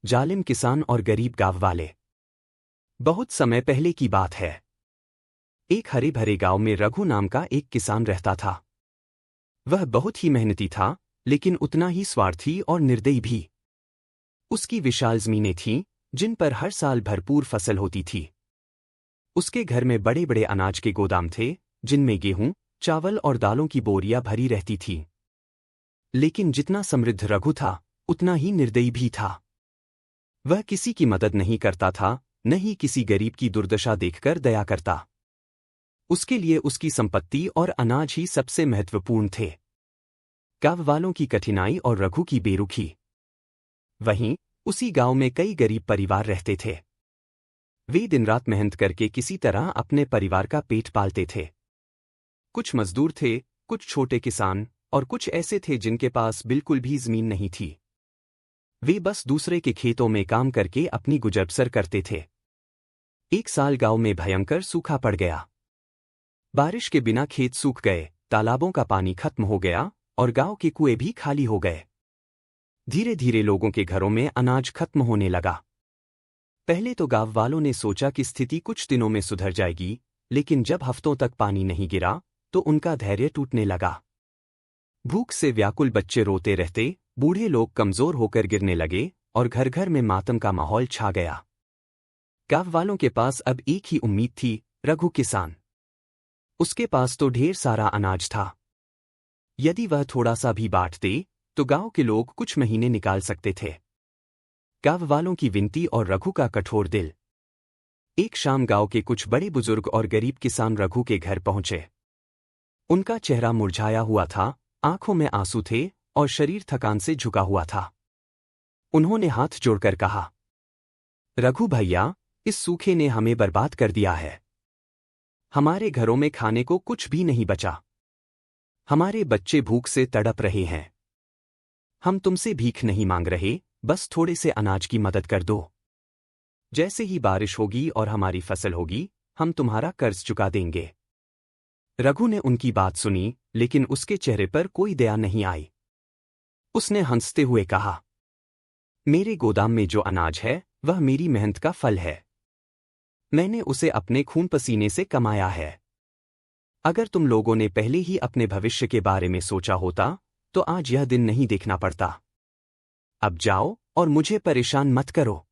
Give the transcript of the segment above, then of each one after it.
जालिम किसान और गरीब गांव वाले। बहुत समय पहले की बात है। एक हरे भरे गांव में रघु नाम का एक किसान रहता था। वह बहुत ही मेहनती था, लेकिन उतना ही स्वार्थी और निर्दयी भी। उसकी विशाल जमीनें थीं, जिन पर हर साल भरपूर फसल होती थी। उसके घर में बड़े बड़े अनाज के गोदाम थे, जिनमें गेहूं, चावल और दालों की बोरियां भरी रहती थीं। लेकिन जितना समृद्ध रघु था, उतना ही निर्दयी भी था। वह किसी की मदद नहीं करता था, न ही किसी गरीब की दुर्दशा देखकर दया करता। उसके लिए उसकी संपत्ति और अनाज ही सबसे महत्वपूर्ण थे। गांव वालों की कठिनाई और रघु की बेरुखी। वहीं उसी गांव में कई गरीब परिवार रहते थे। वे दिन रात मेहनत करके किसी तरह अपने परिवार का पेट पालते थे। कुछ मजदूर थे, कुछ छोटे किसान, और कुछ ऐसे थे जिनके पास बिल्कुल भी जमीन नहीं थी। वे बस दूसरे के खेतों में काम करके अपनी गुजर बसर करते थे। एक साल गांव में भयंकर सूखा पड़ गया। बारिश के बिना खेत सूख गए, तालाबों का पानी खत्म हो गया और गांव के कुएं भी खाली हो गए। धीरे धीरे लोगों के घरों में अनाज खत्म होने लगा। पहले तो गांव वालों ने सोचा कि स्थिति कुछ दिनों में सुधर जाएगी, लेकिन जब हफ्तों तक पानी नहीं गिरा, तो उनका धैर्य टूटने लगा। भूख से व्याकुल बच्चे रोते रहते, बूढ़े लोग कमजोर होकर गिरने लगे और घर घर में मातम का माहौल छा गया। गांव वालों के पास अब एक ही उम्मीद थी, रघु किसान। उसके पास तो ढेर सारा अनाज था। यदि वह थोड़ा सा भी बांट दे, तो गांव के लोग कुछ महीने निकाल सकते थे। गांव वालों की विनती और रघु का कठोर दिल। एक शाम गांव के कुछ बड़े बुजुर्ग और गरीब किसान रघु के घर पहुंचे। उनका चेहरा मुरझाया हुआ था, आंखों में आंसू थे और शरीर थकान से झुका हुआ था। उन्होंने हाथ जोड़कर कहा, रघु भैया, इस सूखे ने हमें बर्बाद कर दिया है। हमारे घरों में खाने को कुछ भी नहीं बचा। हमारे बच्चे भूख से तड़प रहे हैं। हम तुमसे भीख नहीं मांग रहे, बस थोड़े से अनाज की मदद कर दो। जैसे ही बारिश होगी और हमारी फसल होगी, हम तुम्हारा कर्ज चुका देंगे। रघु ने उनकी बात सुनी, लेकिन उसके चेहरे पर कोई दया नहीं आई। उसने हंसते हुए कहा, मेरे गोदाम में जो अनाज है, वह मेरी मेहनत का फल है। मैंने उसे अपने खून पसीने से कमाया है। अगर तुम लोगों ने पहले ही अपने भविष्य के बारे में सोचा होता, तो आज यह दिन नहीं देखना पड़ता। अब जाओ और मुझे परेशान मत करो।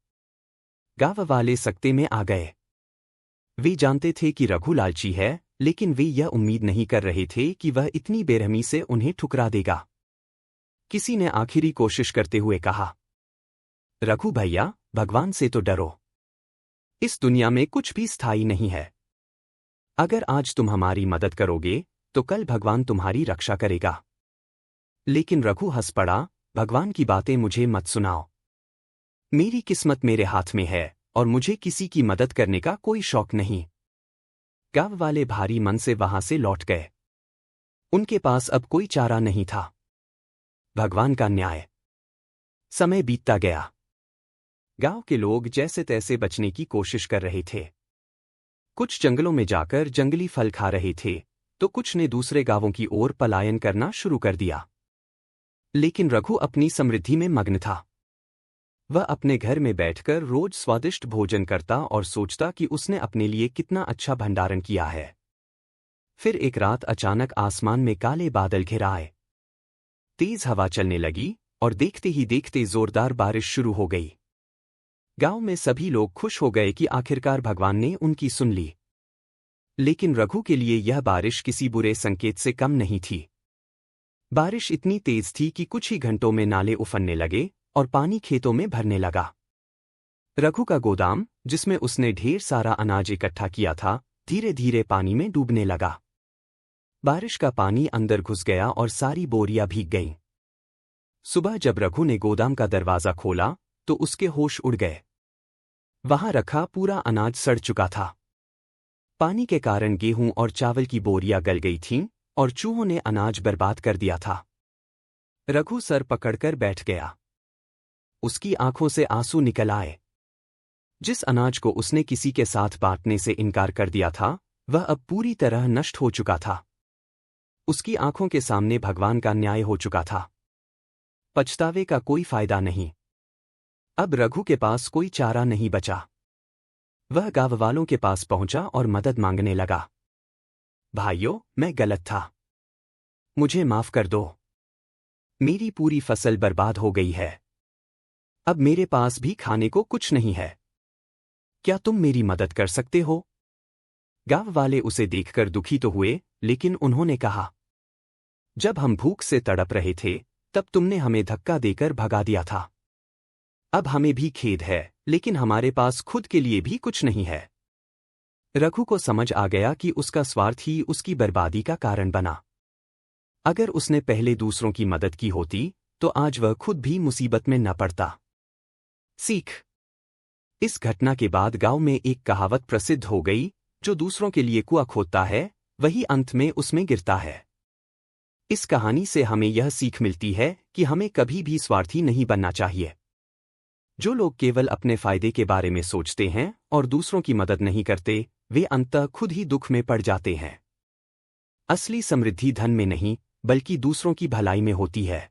गांव वाले सकते में आ गए। वे जानते थे कि रघु लालची है, लेकिन वे यह उम्मीद नहीं कर रहे थे कि वह इतनी बेरहमी से उन्हें ठुकरा देगा। किसी ने आखिरी कोशिश करते हुए कहा, रघु भैया, भगवान से तो डरो। इस दुनिया में कुछ भी स्थायी नहीं है। अगर आज तुम हमारी मदद करोगे, तो कल भगवान तुम्हारी रक्षा करेगा। लेकिन रघु हंस पड़ा, भगवान की बातें मुझे मत सुनाओ। मेरी किस्मत मेरे हाथ में है और मुझे किसी की मदद करने का कोई शौक नहीं। गांव वाले भारी मन से वहां से लौट गए। उनके पास अब कोई चारा नहीं था। भगवान का न्याय। समय बीतता गया। गांव के लोग जैसे तैसे बचने की कोशिश कर रहे थे। कुछ जंगलों में जाकर जंगली फल खा रहे थे, तो कुछ ने दूसरे गांवों की ओर पलायन करना शुरू कर दिया। लेकिन रघु अपनी समृद्धि में मग्न था। वह अपने घर में बैठकर रोज स्वादिष्ट भोजन करता और सोचता कि उसने अपने लिए कितना अच्छा भंडारण किया है। फिर एक रात अचानक आसमान में काले बादल घिर आए। तेज हवा चलने लगी और देखते ही देखते जोरदार बारिश शुरू हो गई। गांव में सभी लोग खुश हो गए कि आखिरकार भगवान ने उनकी सुन ली। लेकिन रघु के लिए यह बारिश किसी बुरे संकेत से कम नहीं थी। बारिश इतनी तेज थी कि कुछ ही घंटों में नाले उफनने लगे और पानी खेतों में भरने लगा। रघु का गोदाम, जिसमें उसने ढेर सारा अनाज इकट्ठा किया था, धीरे धीरे पानी में डूबने लगा। बारिश का पानी अंदर घुस गया और सारी बोरियां भीग गईं। सुबह जब रघु ने गोदाम का दरवाजा खोला, तो उसके होश उड़ गए। वहां रखा पूरा अनाज सड़ चुका था। पानी के कारण गेहूं और चावल की बोरियां गल गई थीं और चूहों ने अनाज बर्बाद कर दिया था। रघु सर पकड़कर बैठ गया। उसकी आंखों से आंसू निकल आए। जिस अनाज को उसने किसी के साथ बांटने से इनकार कर दिया था, वह अब पूरी तरह नष्ट हो चुका था। उसकी आंखों के सामने भगवान का न्याय हो चुका था। पछतावे का कोई फायदा नहीं। अब रघु के पास कोई चारा नहीं बचा। वह गांव वालों के पास पहुंचा और मदद मांगने लगा। भाइयों, मैं गलत था। मुझे माफ कर दो। मेरी पूरी फसल बर्बाद हो गई है। अब मेरे पास भी खाने को कुछ नहीं है। क्या तुम मेरी मदद कर सकते हो? गांव वाले उसे देखकर दुखी तो हुए, लेकिन उन्होंने कहा, जब हम भूख से तड़प रहे थे तब तुमने हमें धक्का देकर भगा दिया था। अब हमें भी खेद है, लेकिन हमारे पास खुद के लिए भी कुछ नहीं है। रघु को समझ आ गया कि उसका स्वार्थ ही उसकी बर्बादी का कारण बना। अगर उसने पहले दूसरों की मदद की होती तो आज वह खुद भी मुसीबत में न पड़ता। सीख। इस घटना के बाद गांव में एक कहावत प्रसिद्ध हो गई, जो दूसरों के लिए कुआं खोदता है वही अंत में उसमें गिरता है। इस कहानी से हमें यह सीख मिलती है कि हमें कभी भी स्वार्थी नहीं बनना चाहिए। जो लोग केवल अपने फायदे के बारे में सोचते हैं और दूसरों की मदद नहीं करते, वे अंततः खुद ही दुख में पड़ जाते हैं। असली समृद्धि धन में नहीं, बल्कि दूसरों की भलाई में होती है।